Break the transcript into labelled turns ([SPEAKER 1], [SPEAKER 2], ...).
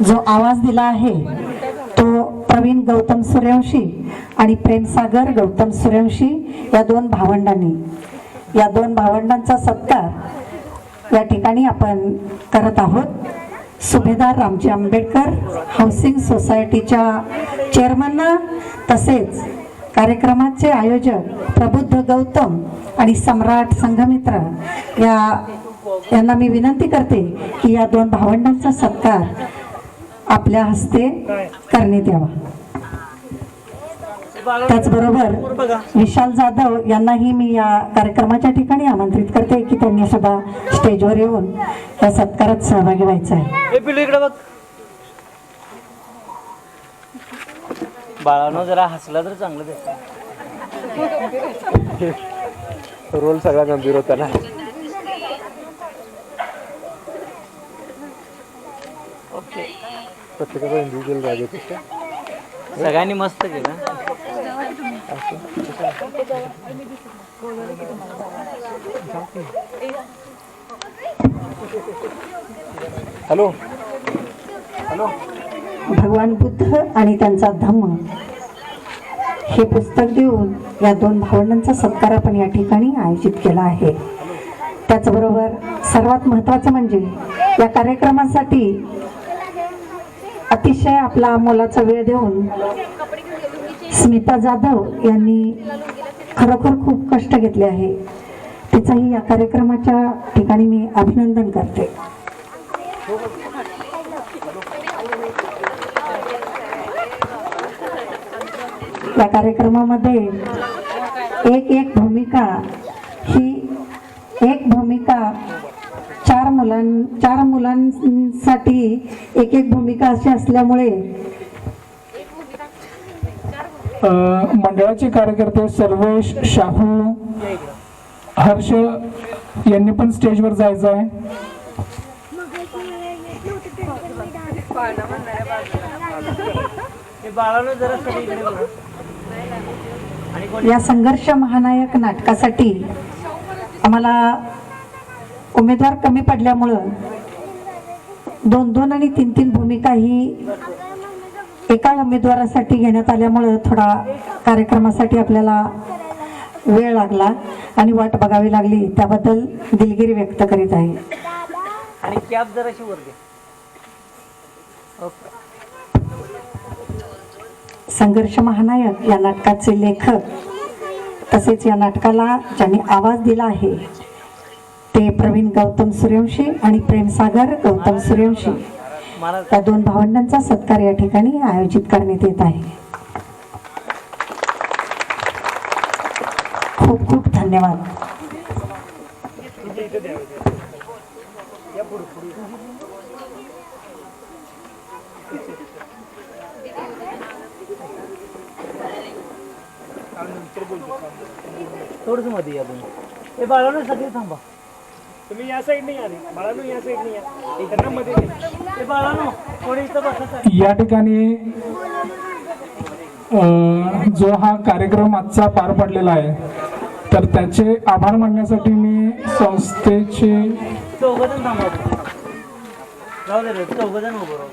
[SPEAKER 1] जो आवाज दिला आहे तो प्रवीण गौतम सूर्यवंशी आणि प्रेमसागर गौतम सूर्यवंशी या दोन भावंडांचा सत्कार या ठिकाणी आपण करत आहोत। सुभेदार रामजी आंबेडकर हाऊसिंग सोसायटीच्या चेअरमन तसेच कार्यक्रमाचे आयोजक प्रबुद्ध गौतम आणि सम्राट संघमित्र यांना मी विनंती करते की या दोन भावंडांचा सत्कार आपल्या हस्ते करण्यात यावा। त्याचबरोबर विशाल जाधव यांनाही मी या कार्यक्रमाच्या ठिकाणी आमंत्रित करते की त्यांनी सुद्धा स्टेजवर येऊन या सत्कारात सहभागी व्हायचं आहे।
[SPEAKER 2] बाळानो जरा हसला तर चांगलं दिसतं।
[SPEAKER 3] रोल सगळा गंभीर होता ना।
[SPEAKER 2] ओके
[SPEAKER 3] प्रत्येकाचा इंडिव्हिज्युअल राग येतो
[SPEAKER 2] सगळ्यांनी मस्त केलं।
[SPEAKER 3] हॅलो हॅलो
[SPEAKER 1] भगवान बुद्ध आणि त्यांचा धम्म हे पुस्तक देऊन या दोन भावंडांचा सत्कार आपण या ठिकाणी आयोजित केला आहे। त्याचबरोबर सर्वात महत्त्वाचं म्हणजे या कार्यक्रमासाठी अतिशय आपला मोलाचा वेळ देऊन स्मिता जाधव यांनी खरोखर खूप कष्ट घेतले आहे। तिचंही या कार्यक्रमाच्या ठिकाणी मी अभिनंदन करते। या कार्यक्रमामध्ये एक भूमिका चार मुलांसाठी एक भूमिका अशी असल्यामुळे
[SPEAKER 4] मंडळाचे कार्यकर्ते सर्वेश शाहू हर्ष यांनी पण स्टेजवर जायचं आहे।
[SPEAKER 1] या संघर्ष महानायक नाटकासाठी आम्हाला उमेदवार कमी पडल्यामुळं 2-2 आणि 3-3 भूमिका ही एका उमेदवारासाठी घेण्यात आल्यामुळं थोडा कार्यक्रमासाठी आपल्याला वेळ लागला आणि वाट बघावी लागली, त्याबद्दल दिलगिरी व्यक्त करीत आहे।
[SPEAKER 2] आणि कॅप जराशी वर घे। ओके
[SPEAKER 1] संघर्ष महानायक या नाटकाचे लेखक तसेच या नाटकाला ज्यांनी आवाज दिला आहे ते प्रवीण गौतम सूर्यवंशी आणि प्रेमसागर गौतम सूर्यवंशी या दोन भावंडांचा सत्कार या ठिकाणी आयोजित करण्यात येत आहे। खूप खूप धन्यवाद।
[SPEAKER 2] थोडस मध्ये या तुम्ही। हे बाळानो सगळे थांबा।
[SPEAKER 3] तुम्ही या साइड नाही आले, बाळानो या साइड नाही या, त्यांना मध्ये
[SPEAKER 2] हे बाळानो थोडे इथं बसा।
[SPEAKER 4] या ठिकाणी जो हा कार्यक्रम आजचा पार पडलेला आहे तर त्याचे आभार मानण्यासाठी मी संस्थेचे
[SPEAKER 2] चौघजण थांबा। जाऊ दे रे, चौघजण उभं राहू।